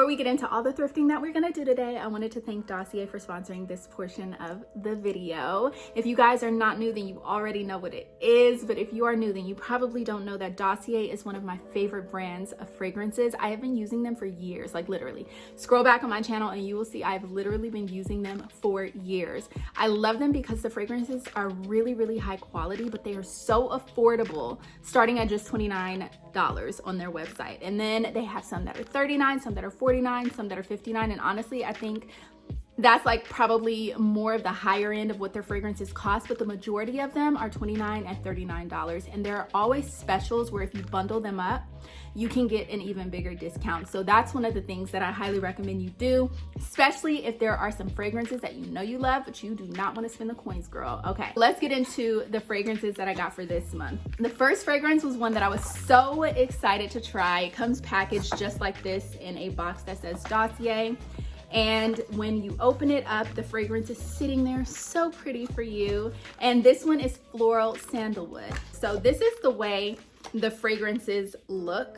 Before we get into all the thrifting that we're gonna do today, I wanted to thank Dossier for sponsoring this portion of the video. If you guys are not new, then you already know what it is, but if you are new, then you probably don't know that Dossier is one of my favorite brands of fragrances. I have been using them for years, like literally. Scroll back on my channel and you will see I've literally been using them for years. I love them because the fragrances are really, really high quality, but they are so affordable, starting at just $29 on their website. And then they have some that are $39, some that are $49, some that are $59, and honestly, I think that's like probably more of the higher end of what their fragrances cost, but the majority of them are $29 and $39. And there are always specials where if you bundle them up, you can get an even bigger discount. So that's one of the things that I highly recommend you do, especially if there are some fragrances that you know you love, but you do not want to spend the coins, girl. Okay, let's get into the fragrances that I got for this month. The first fragrance was one that I was so excited to try. It comes packaged just like this in a box that says Dossier. And when you open it up, the fragrance is sitting there so pretty for you. And this one is Floral Sandalwood. So this is the way the fragrances look.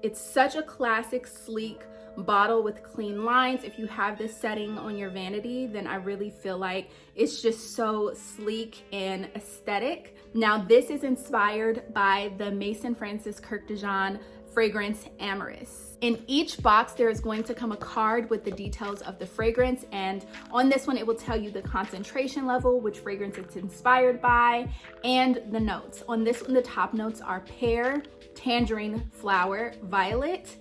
It's such a classic, sleek bottle with clean lines. If you have this setting on your vanity, then I really feel like it's just so sleek and aesthetic. Now this is inspired by the Maison Francis Kurkdjian fragrance Amorous. In each box, there is going to come a card with the details of the fragrance, and on this one, it will tell you the concentration level, which fragrance it's inspired by, and the notes. On this one, the top notes are pear, tangerine flower, violet.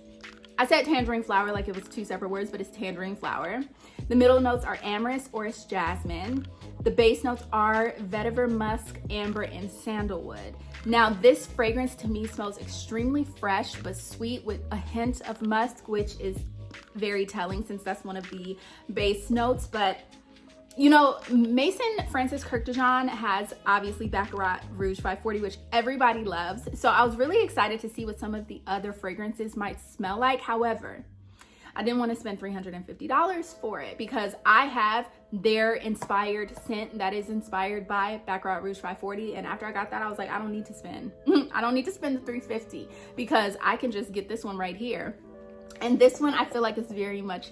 I said tangerine flower like it was two separate words, but it's tangerine flower. The middle notes are amorous, orris, jasmine. The base notes are vetiver, musk, amber, and sandalwood. Now this fragrance to me smells extremely fresh but sweet with a hint of musk, which is very telling since that's one of the base notes. But you know, Maison Francis Kurkdjian has obviously Baccarat Rouge 540, which everybody loves. So I was really excited to see what some of the other fragrances might smell like. However, I didn't want to spend $350 for it because I have their inspired scent that is inspired by Baccarat Rouge 540. And after I got that, I was like, I don't need to spend the $350 because I can just get this one right here. And this one, I feel like it's very much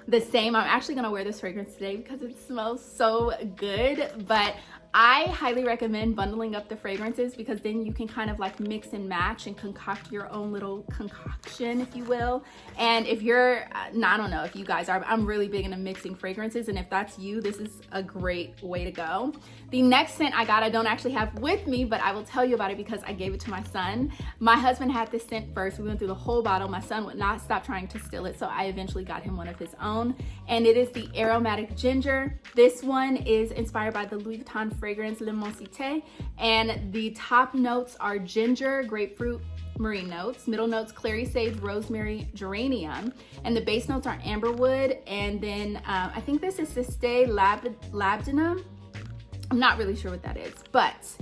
the same. I'm actually gonna wear this fragrance today because it smells so good, but I highly recommend bundling up the fragrances because then you can kind of like mix and match and concoct your own little concoction, if you will. And if you're, I don't know if you guys are, I'm really big into mixing fragrances, and if that's you, this is a great way to go. The next scent I got, I don't actually have with me, but I will tell you about it because I gave it to my son. My husband had this scent first. We went through the whole bottle. My son would not stop trying to steal it, so I eventually got him one of his own, and it is the Aromatic Ginger. This one is inspired by the Louis Vuitton fragrance L'Immensité, and the top notes are ginger, grapefruit, marine notes. Middle notes, clary sage, rosemary, geranium, and the base notes are amberwood. And then I think this is Ciste labdanum. I'm not really sure what that is, but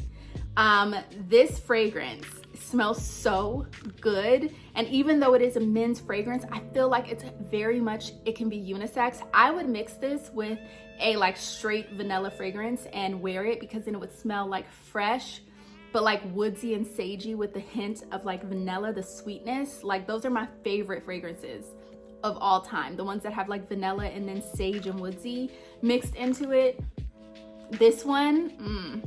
this fragrance smells so good. And even though it is a men's fragrance, I feel like it's very much, it can be unisex. I would mix this with a like straight vanilla fragrance and wear it because then it would smell like fresh, but like woodsy and sagey with the hint of like vanilla, the sweetness. Like those are my favorite fragrances of all time. The ones that have like vanilla and then sage and woodsy mixed into it. This one,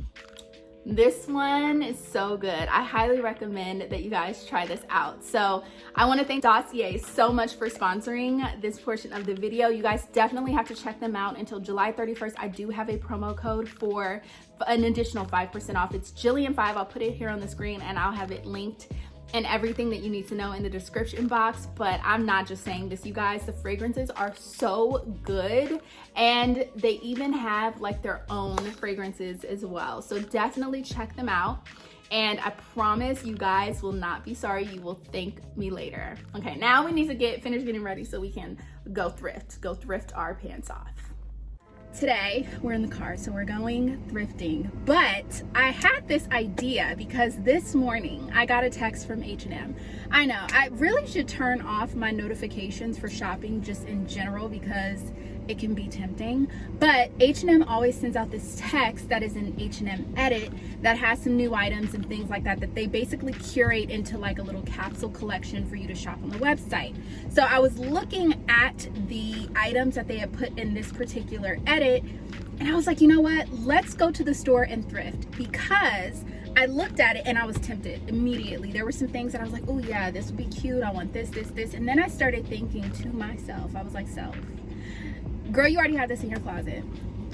this one is so good. I highly recommend that you guys try this out. So I want to thank Dossier so much for sponsoring this portion of the video. You guys definitely have to check them out until July 31st. I do have a promo code for an additional 5% off. It's Jillian5. I'll put it here on the screen and I'll have it linked and everything that you need to know in the description box. But I'm not just saying this, you guys, the fragrances are so good, and they even have like their own fragrances as well. So definitely check them out, and I promise you guys will not be sorry. You will thank me later. Okay, now we need to finish getting ready so we can go thrift our pants off. Today we're in the car, so we're going thrifting, but I had this idea because this morning I got a text from H&M. I know I really should turn off my notifications for shopping just in general because it can be tempting. But H&M always sends out this text that is in H&M Edit that has some new items and things like that that they basically curate into like a little capsule collection for you to shop on the website. So I was looking at the items that they had put in this particular edit, and I was like, you know what, let's go to the store and thrift, because I looked at it and I was tempted immediately. There were some things that I was like, oh yeah, this would be cute, I want this. And then I started thinking to myself, I was like, self, girl, you already have this in your closet.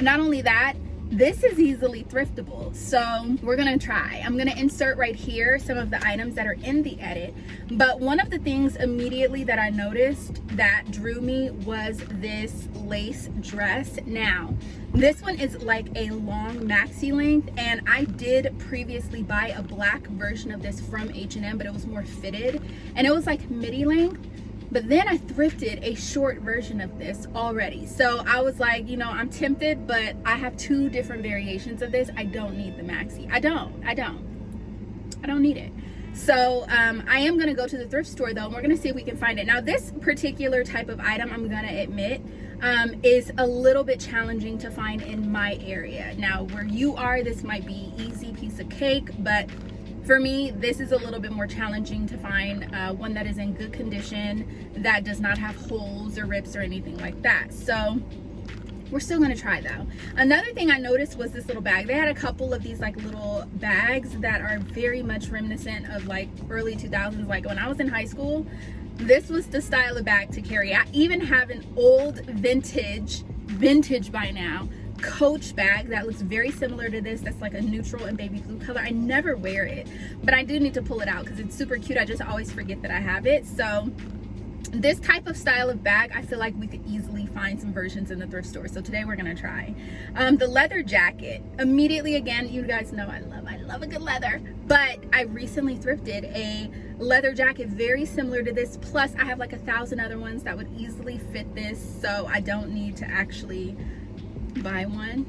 Not only that, this is easily thriftable. So we're gonna try. I'm gonna insert right here some of the items that are in the edit. But one of the things immediately that I noticed that drew me was this lace dress. Now, this one is like a long maxi length, and I did previously buy a black version of this from H&M, but it was more fitted and it was like midi length. But then I thrifted a short version of this already. So I was like, you know, I'm tempted, but I have 2 different variations of this. I don't need the maxi. I don't need it. So I am gonna go to the thrift store though, and we're gonna see if we can find it. Now this particular type of item, I'm gonna admit, is a little bit challenging to find in my area. Now where you are, this might be easy piece of cake, but for me, this is a little bit more challenging to find one that is in good condition, that does not have holes or rips or anything like that. So we're still gonna try though. Another thing I noticed was this little bag. They had a couple of these like little bags that are very much reminiscent of like early 2000s. Like when I was in high school, this was the style of bag to carry. I even have an old vintage by now, Coach bag that looks very similar to this, that's like a neutral and baby blue color. I never wear it, but I do need to pull it out because it's super cute. I just always forget that I have it. So this type of style of bag, I feel like we could easily find some versions in the thrift store. So today we're gonna try the leather jacket. Immediately, again, you guys know I love a good leather, but I recently thrifted a leather jacket very similar to this, plus I have like 1,000 other ones that would easily fit this, so I don't need to actually buy one.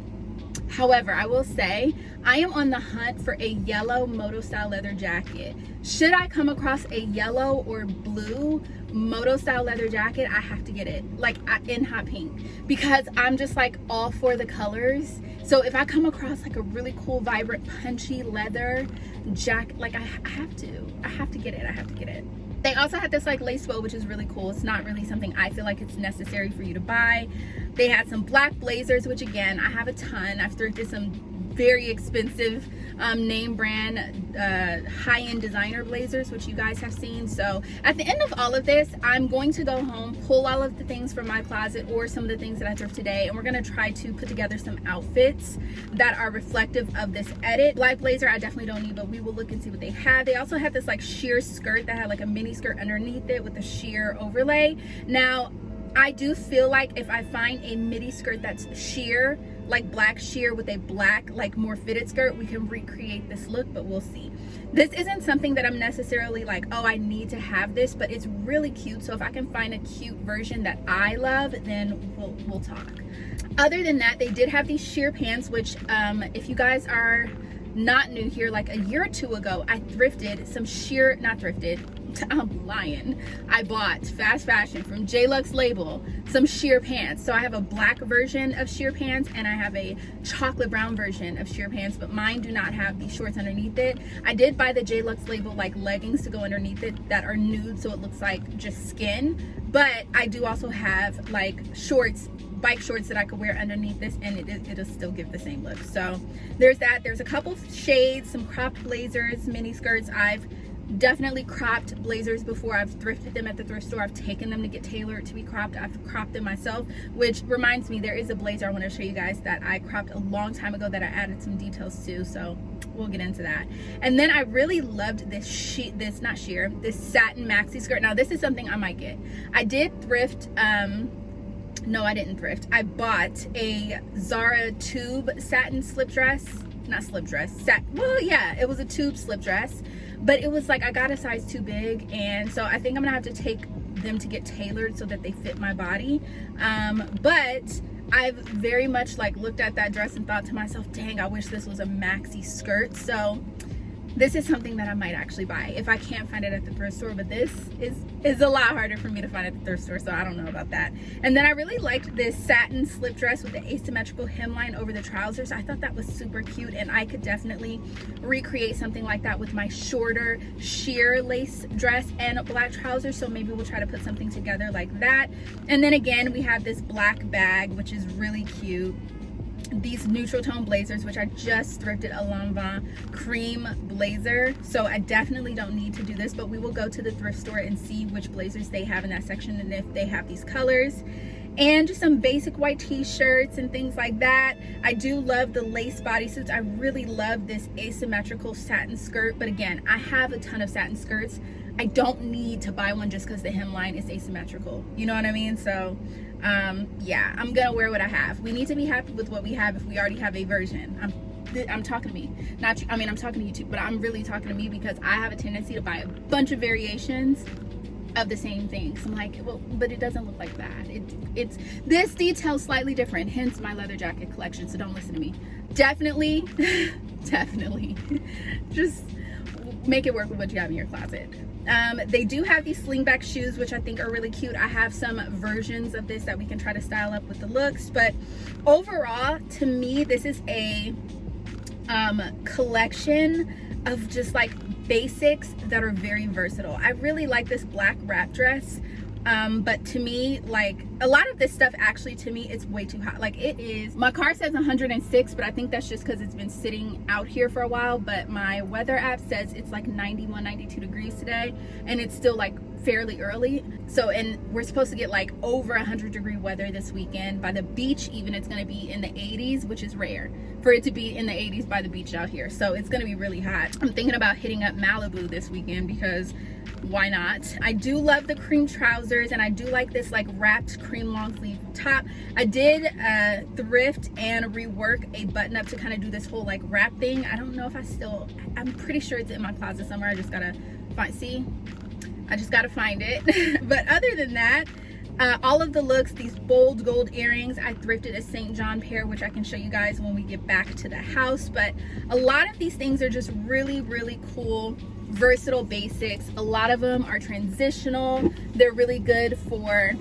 However, I will say I am on the hunt for a yellow moto style leather jacket. Should I come across a yellow or blue moto style leather jacket, I have to get it, like in hot pink, because I'm just like all for the colors. So if I come across like a really cool, vibrant, punchy leather jacket, like I have to get it. They also had this like lace bow, which is really cool. It's not really something I feel like it's necessary for you to buy. They had some black blazers, which again, I have a ton. I've thrifted some very expensive name brand high-end designer blazers, which you guys have seen. So at the end of all of this, I'm going to go home, pull all of the things from my closet or some of the things that I thrifted today, and we're gonna try to put together some outfits that are reflective of this edit. Black blazer I definitely don't need, but we will look and see what they have. They also had this like sheer skirt that had like a mini skirt underneath it with a sheer overlay. Now I do feel like if I find a midi skirt that's sheer, like black sheer with a black like more fitted skirt, we can recreate this look, but we'll see. This isn't something that I'm necessarily like, oh, I need to have this, but it's really cute. So if I can find a cute version that I love, then we'll talk. Other than that, they did have these sheer pants, which if you guys are not new here, like a year or 2 ago, I thrifted some sheer, not thrifted, I'm lying, I bought fast fashion from JLux label some sheer pants. So I have a black version of sheer pants and I have a chocolate brown version of sheer pants, but mine do not have these shorts underneath it. I did buy the JLux label like leggings to go underneath it that are nude, so it looks like just skin, but I do also have like shorts, bike shorts that I could wear underneath this, and it'll still give the same look. So there's that. There's a couple shades, some cropped blazers, mini skirts. I've definitely cropped blazers before. I've thrifted them at the thrift store. I've taken them to get tailored to be cropped. I've cropped them myself, which reminds me, there is a blazer I want to show you guys that I cropped a long time ago that I added some details to, so we'll get into that. And then I really loved this this satin maxi skirt. Now this is something I might get. I did thrift, no, I didn't thrift. I bought a Zara tube satin slip dress, not slip dress, well, yeah, it was a tube slip dress, but it was like, I got a size too big, and so I think I'm gonna have to take them to get tailored so that they fit my body. But I've very much like looked at that dress and thought to myself, dang, I wish this was a maxi skirt. So This is something that I might actually buy if I can't find it at the thrift store, but this is a lot harder for me to find at the thrift store, so I don't know about that. And then I really liked this satin slip dress with the asymmetrical hemline over the trousers. I thought that was super cute, and I could definitely recreate something like that with my shorter sheer lace dress and black trousers, so maybe we'll try to put something together like that. And then again, we have this black bag, which is really cute. These neutral tone blazers, which I just thrifted a Lanvin cream blazer, so I definitely don't need to do this, but we will go to the thrift store and see which blazers they have in that section and if they have these colors. And just some basic white t-shirts and things like that. I do love the lace bodysuits. I really love this asymmetrical satin skirt, but again, I have a ton of satin skirts. I don't need to buy one just because the hemline is asymmetrical, you know what I mean? So yeah, I'm gonna wear what I have. We need to be happy with what we have if we already have a version. I'm talking to me, I'm talking to you too, but I'm really talking to me because I have a tendency to buy a bunch of variations of the same things. I'm like, well, but it doesn't look like that. It's this detail slightly different, hence my leather jacket collection, so don't listen to me. Definitely just make it work with what you have in your closet. They do have these slingback shoes, which I think are really cute. I have some versions of this that we can try to style up with the looks, but overall, to me, this is a collection of just like basics that are very versatile. I really like this black wrap dress, but to me, like a lot of this stuff, actually to me, it's way too hot. Like it is, my car says 106, but I think that's just because it's been sitting out here for a while, but my weather app says it's like 91, 92 degrees today, and it's still like fairly early. So, and we're supposed to get like over 100-degree weather this weekend. By the beach even, it's going to be in the 80s, which is rare for it to be in the 80s by the beach out here. So it's going to be really hot. I'm thinking about hitting up Malibu this weekend because why not? I do love the cream trousers, and I do like this like wrapped cream long sleeve top. I did thrift and rework a button up to kind of do this whole like wrap thing. I don't know if I'm pretty sure it's in my closet somewhere. I just gotta find it. But other than that, all of the looks, these bold gold earrings, I thrifted a St. John pair, which I can show you guys when we get back to the house. But a lot of these things are just really, really cool, versatile basics. A lot of them are transitional. They're really good for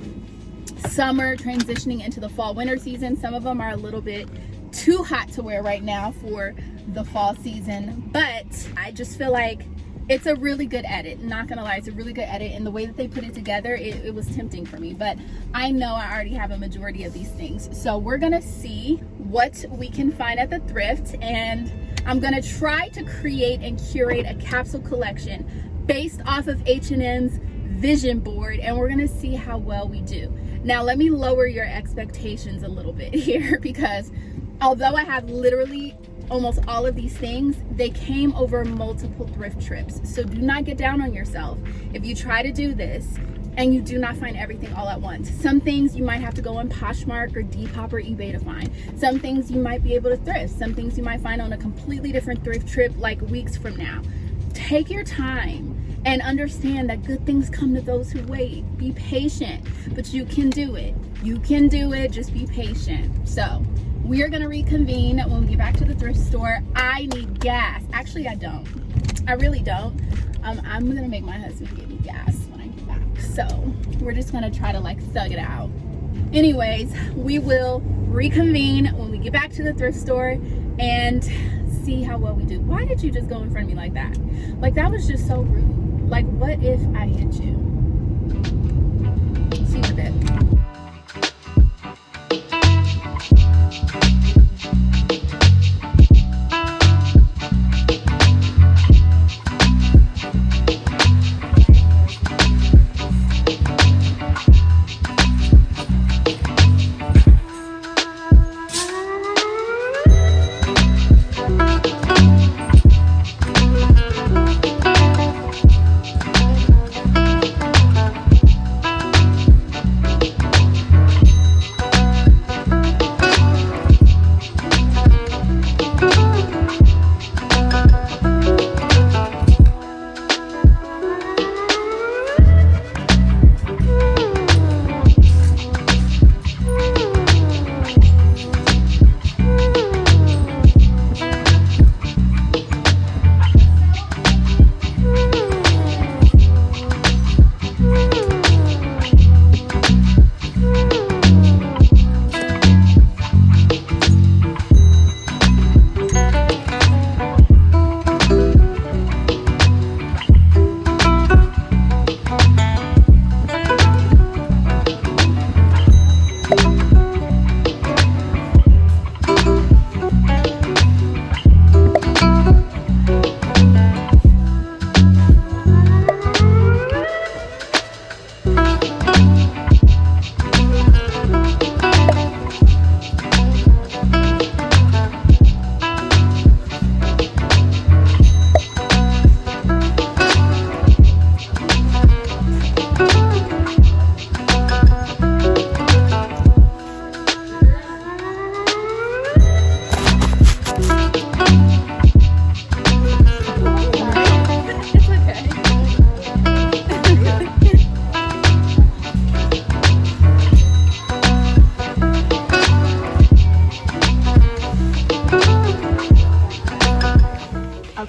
summer, transitioning into the fall winter season. Some of them are a little bit too hot to wear right now for the fall season, but I just feel like it's a really good edit. Not gonna lie, it's a really good edit, and the way that they put it together, it was tempting for me, but I know I already have a majority of these things. So we're gonna see what we can find at the thrift, and I'm gonna try to create and curate a capsule collection based off of H&M's vision board, and we're gonna see how well we do. Now let me lower your expectations a little bit here, because although I have literally almost all of these things, they came over multiple thrift trips. So do not get down on yourself if you try to do this and you do not find everything all at once. Some things you might have to go on Poshmark or Depop or eBay to find. Some things you might be able to thrift. Some things you might find on a completely different thrift trip like weeks from now. Take your time and understand that good things come to those who wait. Be patient, but you can do it. You can do it, just be patient. So we are gonna reconvene when we get back to the thrift store. I need gas. Actually, I don't. I really don't. I'm gonna make my husband get me gas when I get back. So we're just gonna try to like thug it out. Anyways, we will reconvene when we get back to the thrift store and see how well we do. Why did you just go in front of me like that? Like that was just so rude. Like what if I hit you? See you in a bit.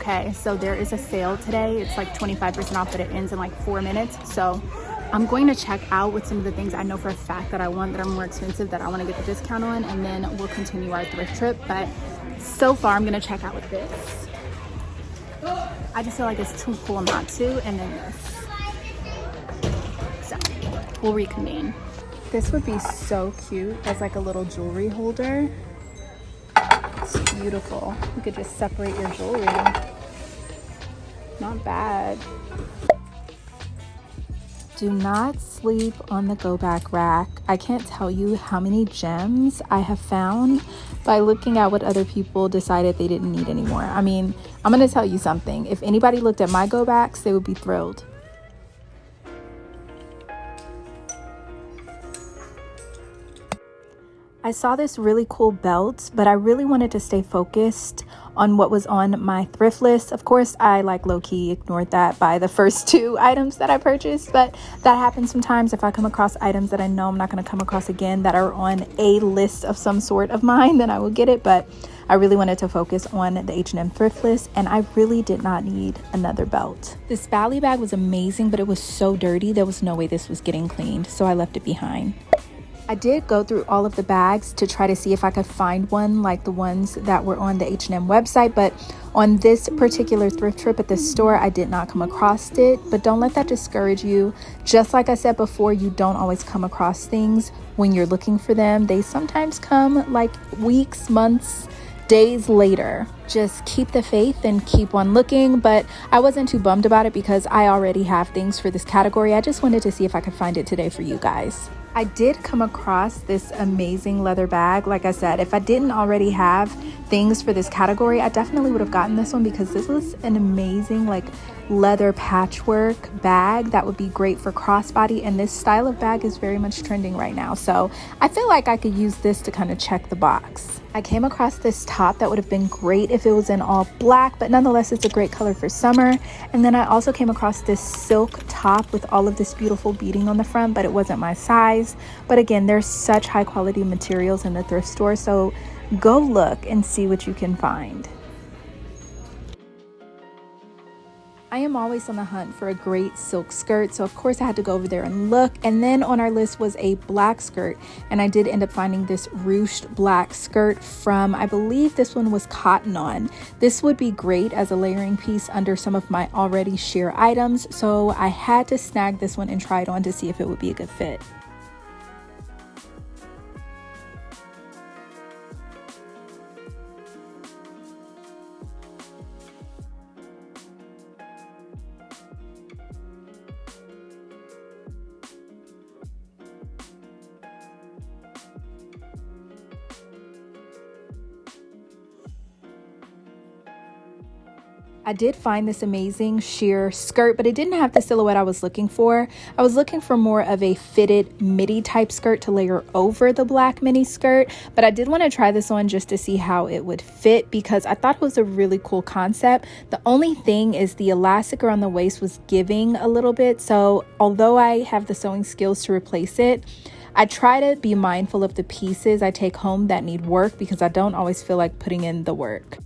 Okay, so there is a sale today. It's like 25% off, but it ends in like 4 minutes. So I'm going to check out with some of the things I know for a fact that I want that are more expensive that I want to get the discount on, and then we'll continue our thrift trip. But so far I'm going to check out with this. I just feel like it's too cool not to, and then this. So we'll reconvene. This would be so cute as like a little jewelry holder. It's beautiful. You could just separate your jewelry. Not bad. Do not sleep on the go back rack. I can't tell you how many gems I have found by looking at what other people decided they didn't need anymore. I mean, I'm going to tell you something. If anybody looked at my go backs, they would be thrilled. I saw this really cool belt, but I really wanted to stay focused on what was on my thrift list. Of course, I like low-key ignored that by the first 2 items that I purchased, but that happens sometimes if I come across items that I know I'm not going to come across again that are on a list of some sort of mine, then I will get it. But I really wanted to focus on the H&M thrift list, and I really did not need another belt. This Bally bag was amazing, but it was so dirty. There was no way this was getting cleaned, so I left it behind. I did go through all of the bags to try to see if I could find one like the ones that were on the H&M website, but on this particular thrift trip at this store, I did not come across it. But don't let that discourage you. Just like I said before, you don't always come across things when you're looking for them. They sometimes come like weeks, months, days later. Just keep the faith and keep on looking. But I wasn't too bummed about it because I already have things for this category. I just wanted to see if I could find it today for you guys. I did come across this amazing leather bag. Like I said, if I didn't already have things for this category, I definitely would have gotten this one because this was an amazing like leather patchwork bag that would be great for crossbody, and this style of bag is very much trending right now, so I feel like I could use this to kind of check the box. I came across this top that would have been great if it was in all black, but nonetheless it's a great color for summer. And then I also came across this silk top with all of this beautiful beading on the front, but it wasn't my size. But again, there's such high quality materials in the thrift store, so go look and see what you can find. I am always on the hunt for a great silk skirt, so of course I had to go over there and look. And then on our list was a black skirt, and I did end up finding this ruched black skirt from, I believe this one was Cotton On. This would be great as a layering piece under some of my already sheer items, so I had to snag this one and try it on to see if it would be a good fit. I did find this amazing sheer skirt, but it didn't have the silhouette I was looking for. I was looking for more of a fitted midi type skirt to layer over the black mini skirt, but I did want to try this on just to see how it would fit because I thought it was a really cool concept. The only thing is the elastic around the waist was giving a little bit, so although I have the sewing skills to replace it, I try to be mindful of the pieces I take home that need work because I don't always feel like putting in the work.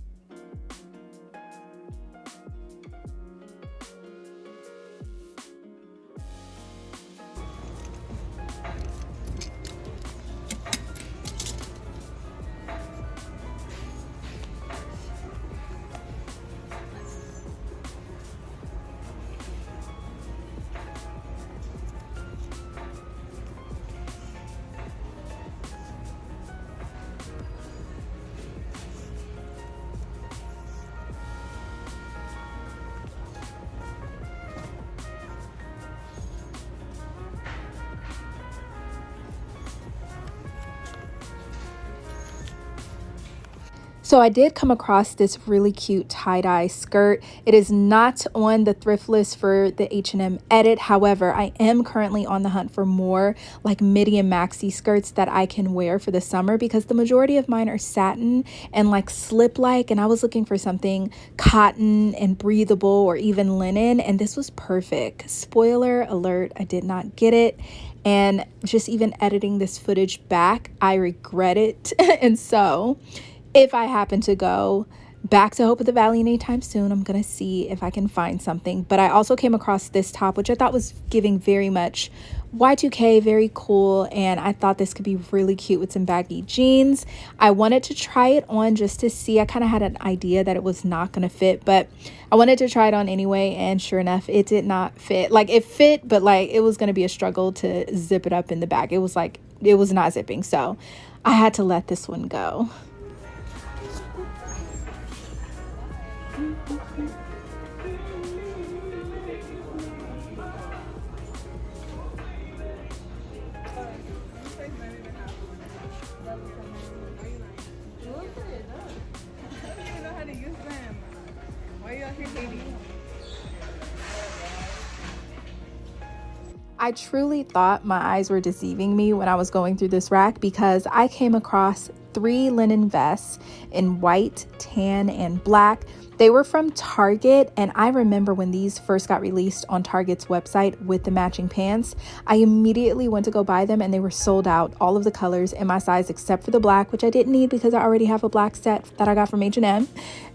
So I did come across this really cute tie-dye skirt. It is not on the thrift list for the H&M edit. However, I am currently on the hunt for more like midi and maxi skirts that I can wear for the summer because the majority of mine are satin and like slip-like, and I was looking for something cotton and breathable or even linen, and this was perfect. Spoiler alert, I did not get it. And just even editing this footage back, I regret it. And so if I happen to go back to Hope of the Valley anytime soon. I'm gonna see if I can find something. But I also came across this top, which I thought was giving very much Y2K, very cool, and I thought this could be really cute with some baggy jeans. I wanted to try it on just to see. I kind of had an idea that it was not gonna fit, but I wanted to try it on anyway, and sure enough, it did not fit. Like, it fit, but like it was gonna be a struggle to zip it up in the back. It was like, it was not zipping, so I had to let this one go. I truly thought my eyes were deceiving me when I was going through this rack, because I came across 3 linen vests in white, tan, and black. They were from Target, and I remember when these first got released on Target's website with the matching pants, I immediately went to go buy them, and they were sold out, all of the colors in my size except for the black, which I didn't need because I already have a black set that I got from H&M.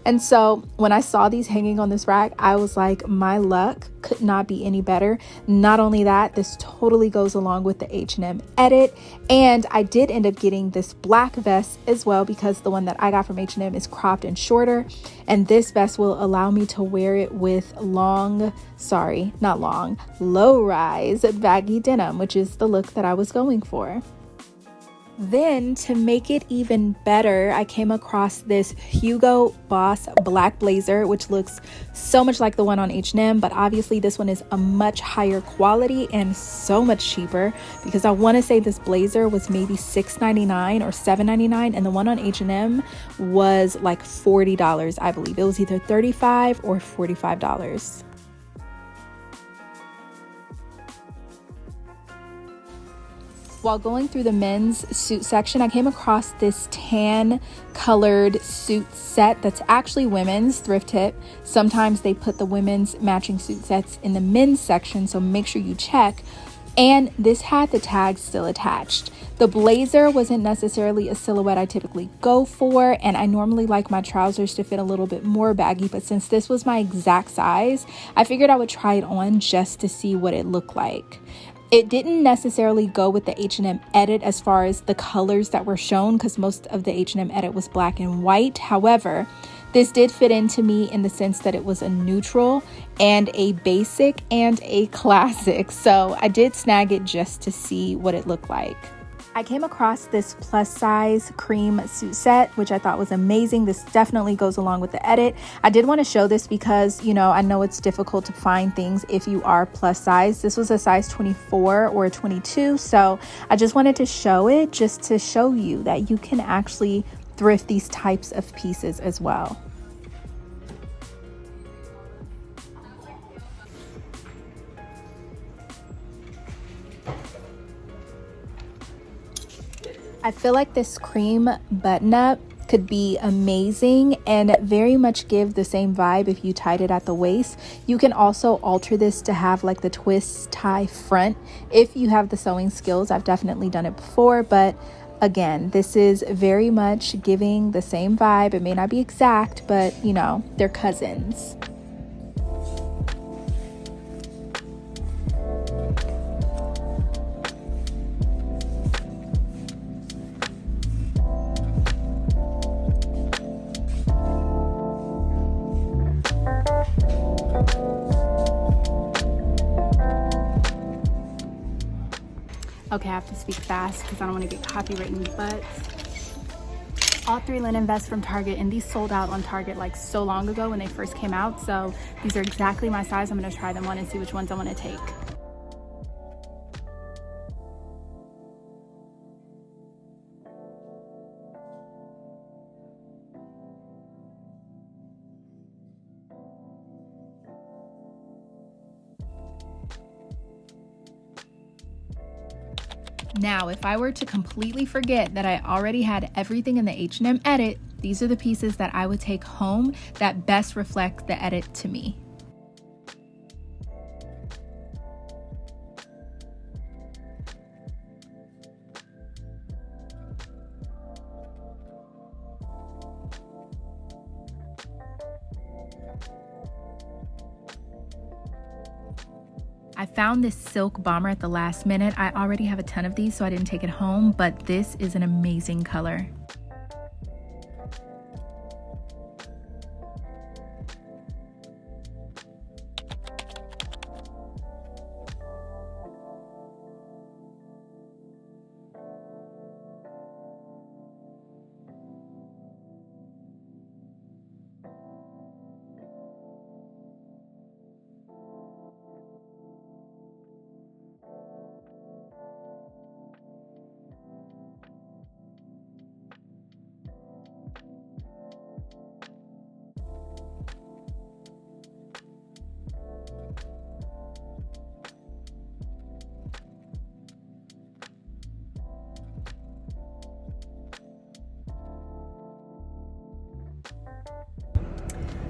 And so when I saw these hanging on this rack, I was like, my luck could not be any better. Not only that, this totally goes along with the H&M edit, and I did end up getting this black vest as well, because the one that I got from H&M is cropped and shorter, and this vest will allow me to wear it with low-rise baggy denim, which is the look that I was going for. Then, to make it even better, I came across this Hugo Boss black blazer, which looks so much like the one on H&M, but obviously this one is a much higher quality and so much cheaper, because I want to say this blazer was maybe $6.99 or $7.99, and the one on H&M was like $40, I believe. It was either $35 or $45. While going through the men's suit section, I came across this tan colored suit set that's actually women's, thrift tip. Sometimes they put the women's matching suit sets in the men's section, so make sure you check. And this had the tags still attached. The blazer wasn't necessarily a silhouette I typically go for, and I normally like my trousers to fit a little bit more baggy, but since this was my exact size, I figured I would try it on just to see what it looked like. It didn't necessarily go with the H&M edit as far as the colors that were shown, because most of the H&M edit was black and white. However, this did fit into me in the sense that it was a neutral and a basic and a classic. So I did snag it just to see what it looked like. I came across this plus size cream suit set, which I thought was amazing. This definitely goes along with the edit. I did want to show this because, you know, I know it's difficult to find things if you are plus size. This was a size 24 or a 22. So I just wanted to show it just to show you that you can actually thrift these types of pieces as well. I feel like this cream button-up could be amazing and very much give the same vibe if you tied it at the waist. You can also alter this to have like the twist tie front if you have the sewing skills. I've definitely done it before, but again, this is very much giving the same vibe. It may not be exact, but you know, they're cousins. Okay, I have to speak fast because I don't want to get copywritten, but all 3 linen vests from Target, and these sold out on Target like so long ago when they first came out. So these are exactly my size. I'm going to try them on and see which ones I want to take. Now, if I were to completely forget that I already had everything in the H&M edit, these are the pieces that I would take home that best reflect the edit to me. I found this silk bomber at the last minute. I already have a ton of these, so I didn't take it home, but this is an amazing color.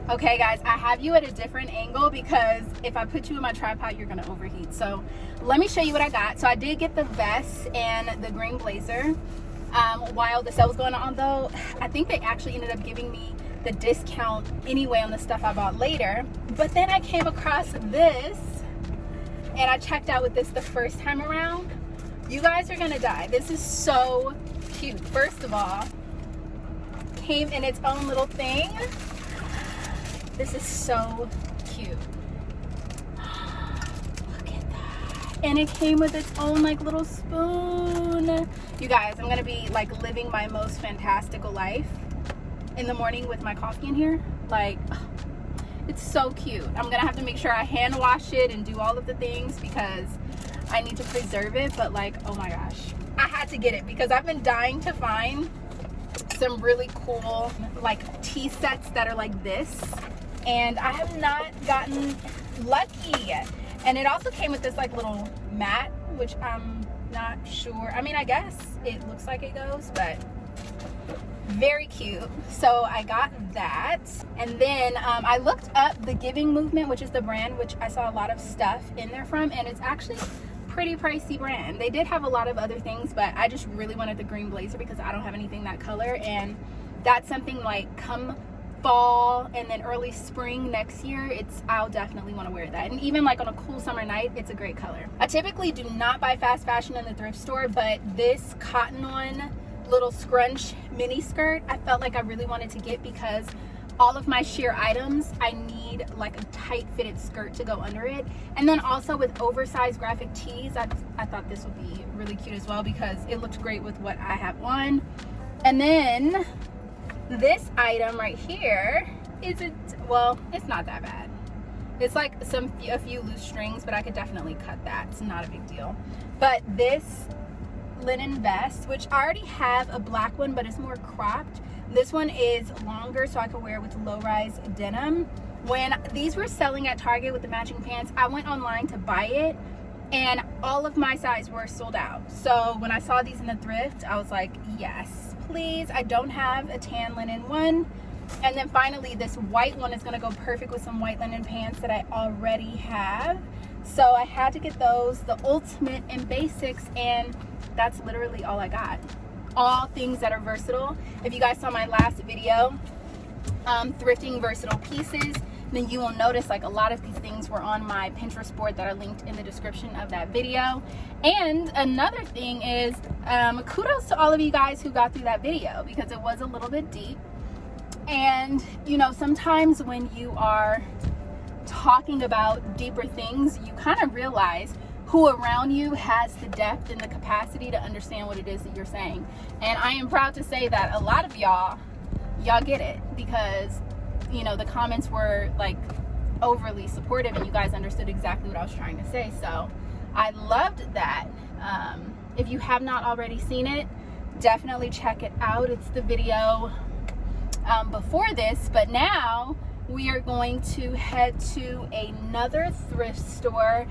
Okay guys, I have you at a different angle because if I put you in my tripod, you're gonna overheat. So let me show you what I got. So I did get the vest and the green blazer while the sale was going on, though I think they actually ended up giving me the discount anyway on the stuff I bought later. But then I came across this and I checked out with this the first time around. You guys are gonna die. This is so cute. First of all, came in its own little thing. This is so cute. Look at that. And it came with its own like little spoon. You guys, I'm gonna be like living my most fantastical life in the morning with my coffee in here. Like, it's so cute. I'm gonna have to make sure I hand wash it and do all of the things because I need to preserve it. But like, oh my gosh, I had to get it because I've been dying to find some really cool like tea sets that are like this, and I have not gotten lucky. And it also came with this like little mat, which I'm not sure. I mean, I guess it looks like it goes, but very cute. So I got that. And then I looked up the Giving Movement, which is the brand which I saw a lot of stuff in there from, and it's actually pretty pricey brand. They did have a lot of other things, but I just really wanted the green blazer because I don't have anything that color, and that's something like come fall and then early spring next year, I'll definitely want to wear that. And even like on a cool summer night, it's a great color. I typically do not buy fast fashion in the thrift store, but this cotton on little scrunch mini skirt I felt like I really wanted to get because all of my sheer items, I need like a tight fitted skirt to go under it. And then also with oversized graphic tees, I thought this would be really cute as well because it looked great with what I have on. And then this item right here well, it's not that bad. It's like a few loose strings, but I could definitely cut that. It's not a big deal. But this linen vest, which I already have a black one, but it's more cropped. This one is longer, so I could wear it with low-rise denim. When these were selling at Target with the matching pants, I went online to buy it, and all of my size were sold out. So when I saw these in the thrift, I was like, yes, please. I don't have a tan linen one. And then finally, this white one is gonna go perfect with some white linen pants that I already have. So I had to get those, the ultimate and basics, and that's literally all I got. All things that are versatile. If you guys saw my last video, thrifting versatile pieces, then you will notice like a lot of these things were on my Pinterest board that are linked in the description of that video. And another thing is kudos to all of you guys who got through that video because it was a little bit deep. And you know, sometimes when you are talking about deeper things, you kind of realize who around you has the depth and the capacity to understand what it is that you're saying. And I am proud to say that a lot of y'all get it because, you know, the comments were like overly supportive and you guys understood exactly what I was trying to say. So I loved that. If you have not already seen it, definitely check it out. It's the video before this, but now we are going to head to another thrift store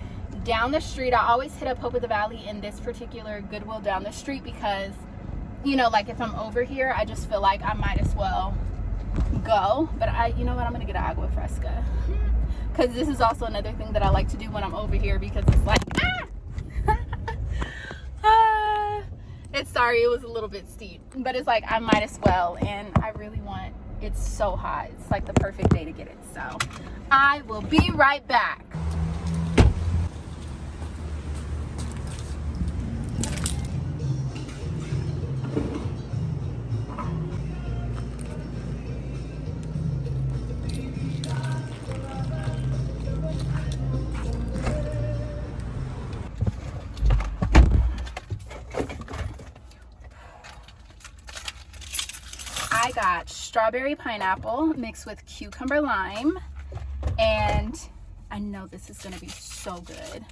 down the street. I always hit up Hope of the Valley in this particular Goodwill down the street because, you know, like if I'm over here, I just feel like I might as well go. But you know what, I'm gonna get an agua fresca because this is also another thing that I like to do when I'm over here because it's like sorry, it was a little bit steep, but it's like I might as well, and I really want, it's so hot, it's like the perfect day to get it. So I will be right back. got strawberry pineapple mixed with cucumber lime, and I know this is gonna be so good.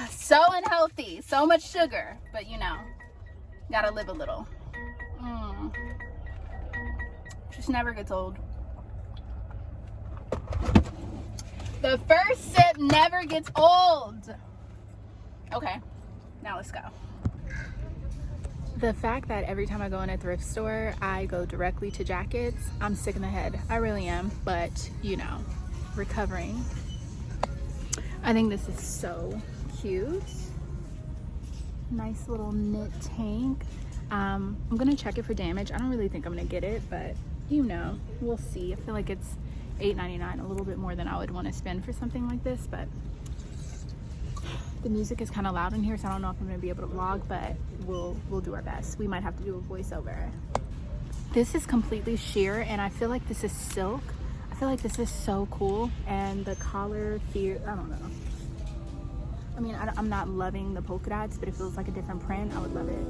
So unhealthy, so much sugar, but you know, gotta live a little. Just never gets old. The first sip never gets old. Okay, now let's go. The fact that every time I go in a thrift store, I go directly to jackets, I'm sick in the head. I really am, but you know, recovering. I think this is so cute. Nice little knit tank. I'm gonna check it for damage. I don't really think I'm gonna get it, but you know, we'll see. I feel like it's $8.99, a little bit more than I would want to spend for something like this, but the music is kind of loud in here, so I don't know if I'm gonna be able to vlog, but we'll do our best. We might have to do a voiceover. This is completely sheer, and I feel like this is silk. I feel like this is so cool, and the collar, I don't know. I mean, I'm not loving the polka dots, but if it was like a different print, I would love it.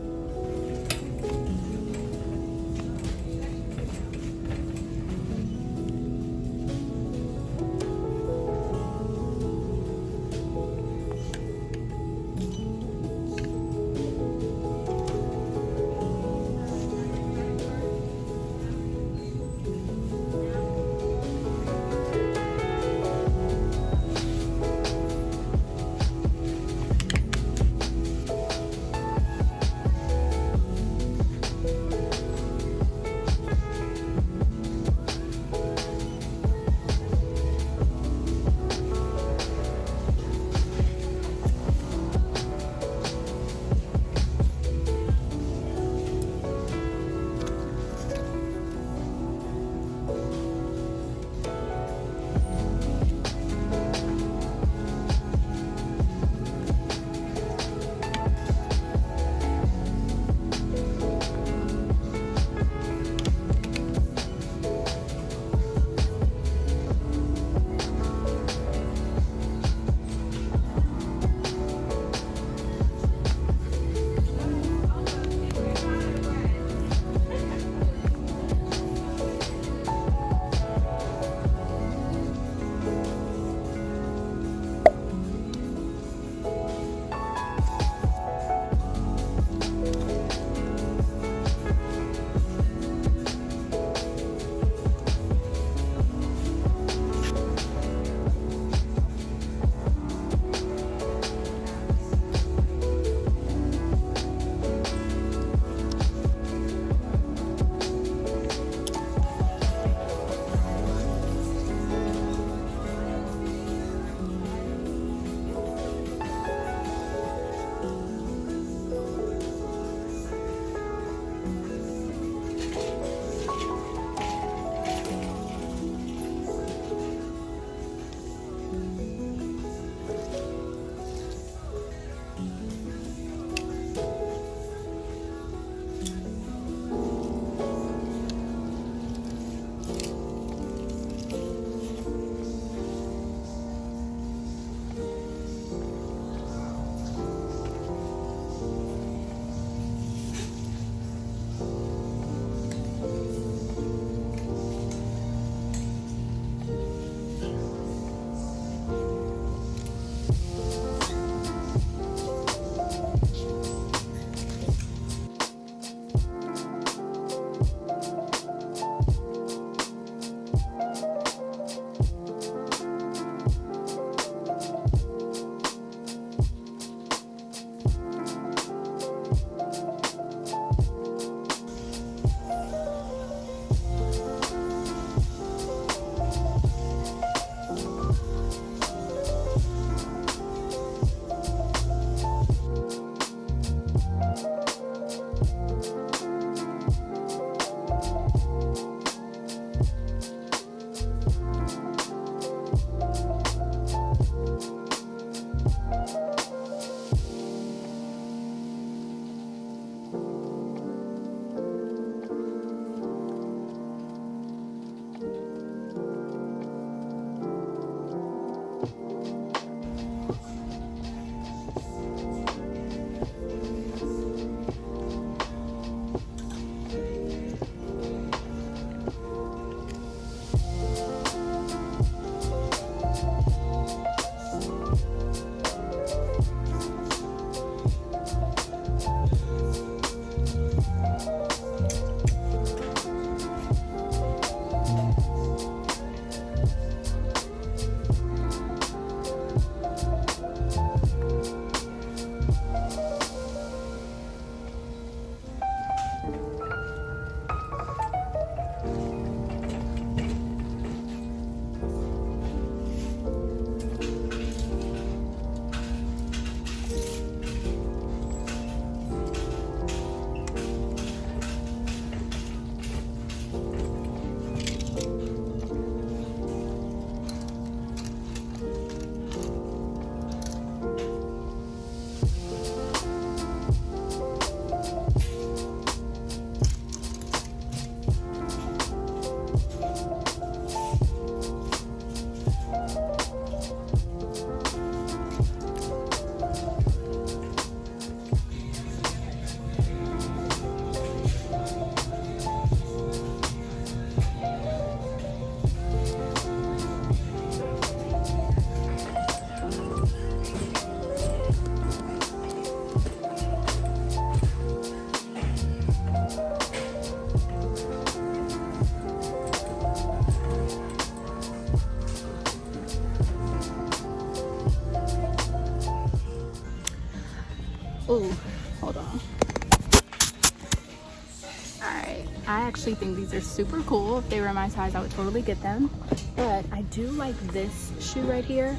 actually think these are super cool. If they were my size, I would totally get them. But I do like this shoe right here.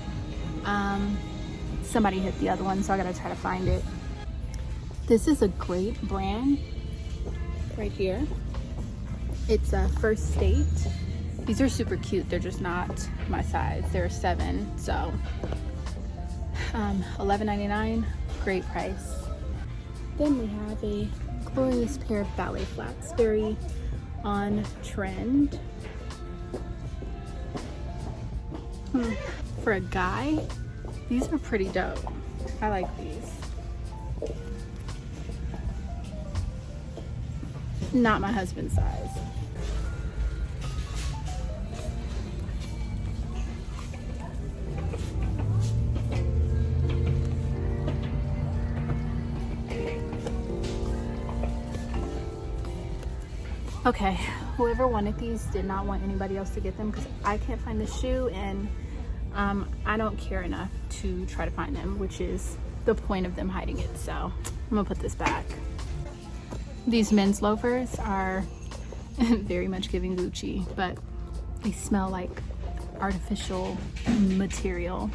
Somebody hit the other one, so I gotta try to find it. This is a great brand right here. It's a First State. These are super cute. They're just not my size. They're a 7, so $11.99, great price. Then we have a glorious pair of ballet flats, very on trend. For a guy, these are pretty dope. I like these. Not my husband's size. Okay, whoever wanted these did not want anybody else to get them because I can't find the shoe, and I don't care enough to try to find them, which is the point of them hiding it. So I'm gonna put this back. These men's loafers are very much giving Gucci, but they smell like artificial material.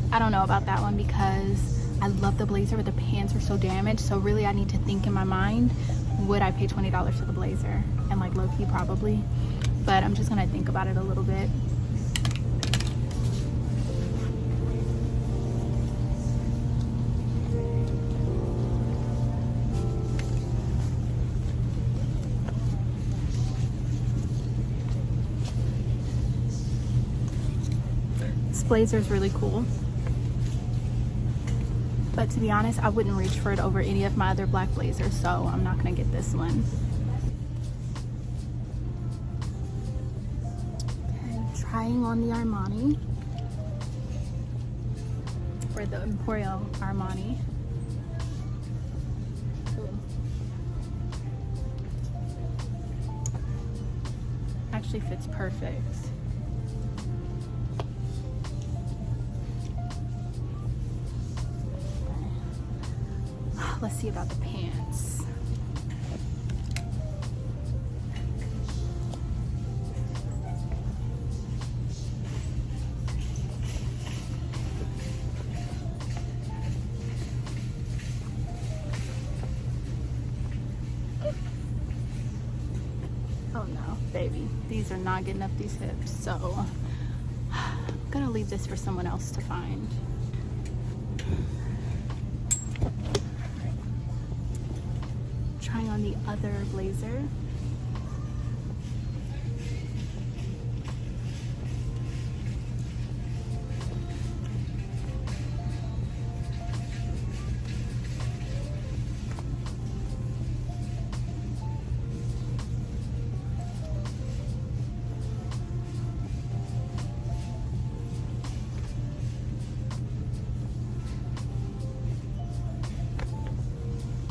I don't know about that one because I love the blazer, but the pants are so damaged. So really I need to think in my mind, would I pay $20 for the blazer? And like low-key probably, but I'm just gonna think about it a little bit. This blazer is really cool. But to be honest, I wouldn't reach for it over any of my other black blazers, so I'm not gonna get this one. Okay, trying on the Armani, or the Emporio Armani. Ooh. Actually fits perfect. Let's see about the pants. Oh no, baby. These are not getting up these hips, so I'm gonna leave this for someone else to find. Trying on the other blazer.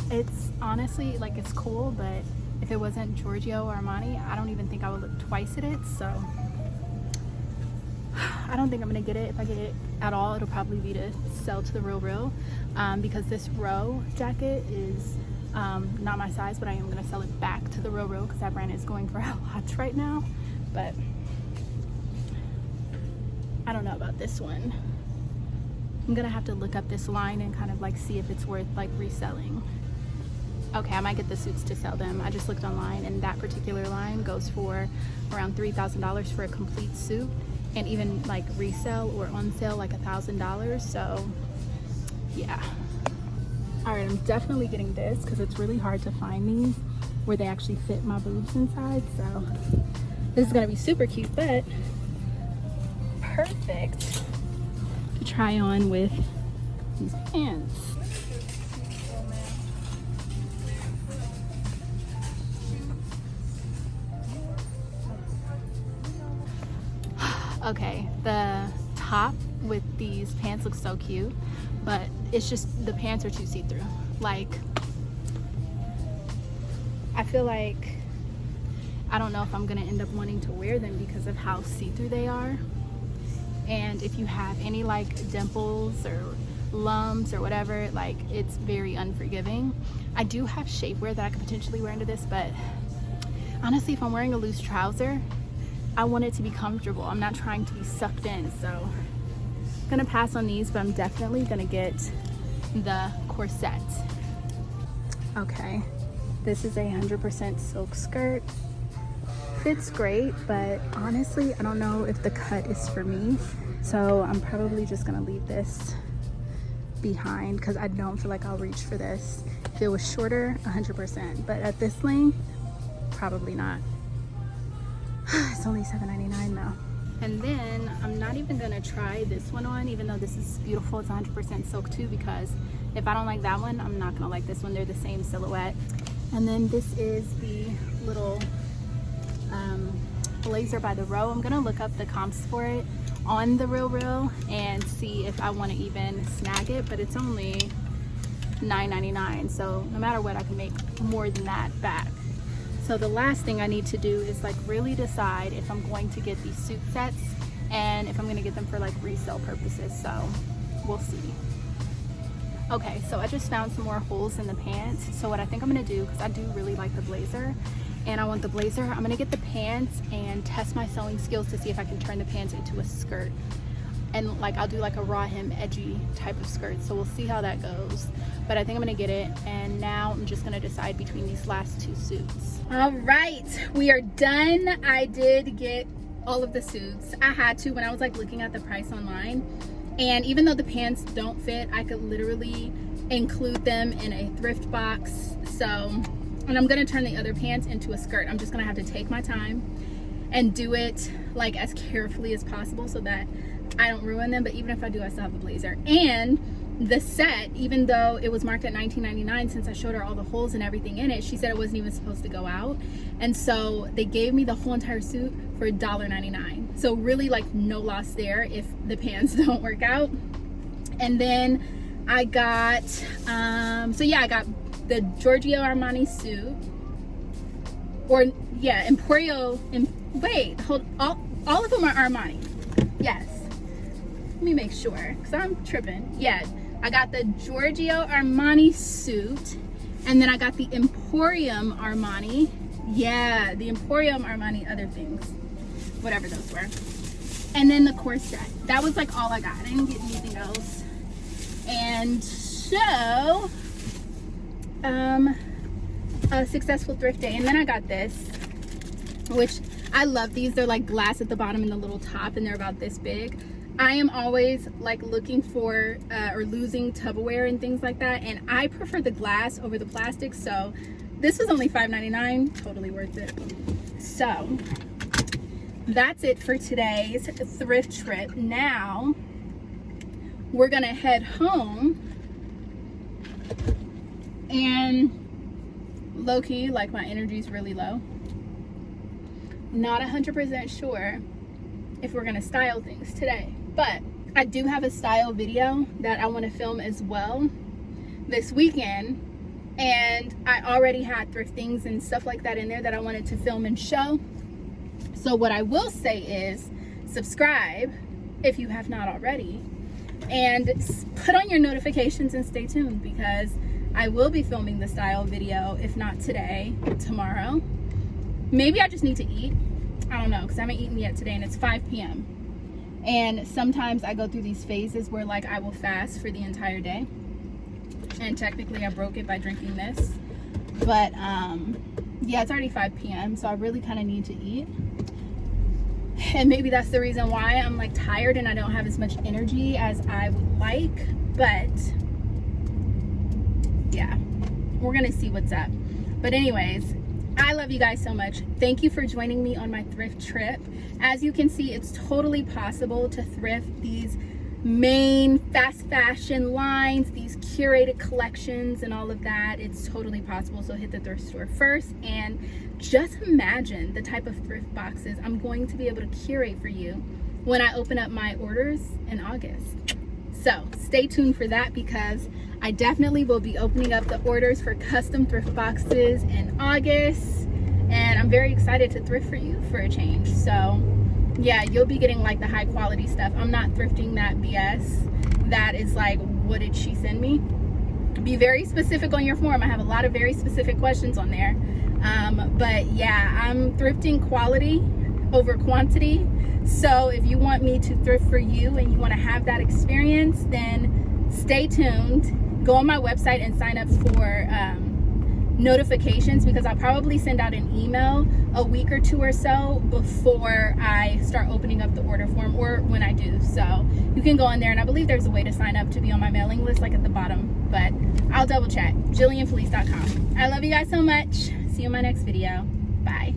It's honestly, like, it's cool, but if it wasn't Giorgio Armani, I don't even think I would look twice at it. So I don't think I'm gonna get it. If I get it at all, it'll probably be to sell to the real because this row jacket is Not my size, but I am gonna sell it back to the Real because that brand is going for a lot right now. But I don't know about this one. I'm gonna have to look up this line and kind of like see if it's worth like reselling. Okay, I might get the suits to sell them. I just looked online and that particular line goes for around $3,000 for a complete suit, and even like resale or on sale like $1,000. So yeah. All right, I'm definitely getting this because it's really hard to find these where they actually fit my boobs inside. So this is gonna be super cute, but perfect to try on with these pants. Okay, the top with these pants looks so cute, but it's just the pants are too see-through. Like, I feel like I don't know if I'm gonna end up wanting to wear them because of how see-through they are. And if you have any like dimples or lumps or whatever, like it's very unforgiving. I do have shapewear that I could potentially wear into this, but honestly, if I'm wearing a loose trouser, I want it to be comfortable. I'm not trying to be sucked in, so I'm gonna pass on these, but I'm definitely gonna get the corset. Okay, this is a 100% silk skirt. Fits great, but honestly, I don't know if the cut is for me. So I'm probably just gonna leave this behind because I don't feel like I'll reach for this. If it was shorter, 100%, but at this length, probably not. It's only $7.99 though. And then I'm not even gonna try this one on, even though this is beautiful. It's 100% silk too, because if I don't like that one, I'm not gonna like this one. They're the same silhouette. And then this is the little blazer by the Row. I'm gonna look up the comps for it on the Real and see if I want to even snag it, but it's only $9.99, so no matter what, I can make more than that back. So the last thing I need to do is like really decide if I'm going to get these suit sets and if I'm going to get them for like resale purposes, so we'll see. Okay, so I just found some more holes in the pants. So what I think I'm going to do, because I do really like the blazer and I want the blazer, I'm going to get the pants and test my sewing skills to see if I can turn the pants into a skirt. And like I'll do like a raw hem edgy type of skirt, so we'll see how that goes. But I think I'm gonna get it, and now I'm just gonna decide between these last two suits. All right, we are done. I did get all of the suits. I had to when I was like looking at the price online, and even though the pants don't fit, I could literally include them in a thrift box. So, and I'm gonna turn the other pants into a skirt. I'm just gonna have to take my time and do it like as carefully as possible so that I don't ruin them. But even if I do, I still have the blazer. And the set, even though it was marked at $19.99, since I showed her all the holes and everything in it, she said it wasn't even supposed to go out. And so they gave me the whole entire suit for $1.99. So really like no loss there if the pants don't work out. And then I got, so yeah, I got the Giorgio Armani suit, or yeah, Emporio, wait, hold, all of them are Armani. Yes. Let me make sure, because I'm tripping. Yeah, I got the Giorgio Armani suit, and then I got the Emporium Armani. Yeah, the Emporium Armani other things, whatever those were. And then the corset. That was like all I got. I didn't get anything else. And so, a successful thrift day. And then I got this, which I love these. They're like glass at the bottom and the little top, and they're about this big. I am always like looking for or losing Tupperware and things like that, and I prefer the glass over the plastic, so this was only $5.99, totally worth it. So that's it for today's thrift trip. Now we're gonna head home, and low-key, like, my energy's really low. Not 100% sure if we're gonna style things today, but I do have a style video that I want to film as well this weekend, and I already had thrift things and stuff like that in there that I wanted to film and show. So what I will say is subscribe if you have not already, and put on your notifications and stay tuned, because I will be filming the style video, if not today, tomorrow. Maybe I just need to eat. I don't know, because I haven't eaten yet today, and it's 5 p.m. And sometimes I go through these phases where like I will fast for the entire day. And technically I broke it by drinking this. But yeah, it's already 5 p.m. so I really kind of need to eat. And maybe that's the reason why I'm like tired and I don't have as much energy as I would like. But yeah, we're gonna see what's up. But anyways, I love you guys so much. Thank you for joining me on my thrift trip. As you can see, it's totally possible to thrift these main fast fashion lines, these curated collections and all of that. It's totally possible. So hit the thrift store first and just imagine the type of thrift boxes I'm going to be able to curate for you when I open up my orders in August. So stay tuned for that, because I definitely will be opening up the orders for custom thrift boxes in August, and I'm very excited to thrift for you for a change. So yeah, you'll be getting like the high quality stuff. I'm not thrifting that BS that is like, what did she send me? Be very specific on your form. I have a lot of very specific questions on there. But yeah, I'm thrifting quality over quantity. So if you want me to thrift for you and you want to have that experience, then stay tuned. Go on my website and sign up for notifications, because I'll probably send out an email a week or two or so before I start opening up the order form, or when I do. So you can go in there, and I believe there's a way to sign up to be on my mailing list, like at the bottom, but I'll double check. JillianFelice.com. I love you guys so much. See you in my next video. Bye.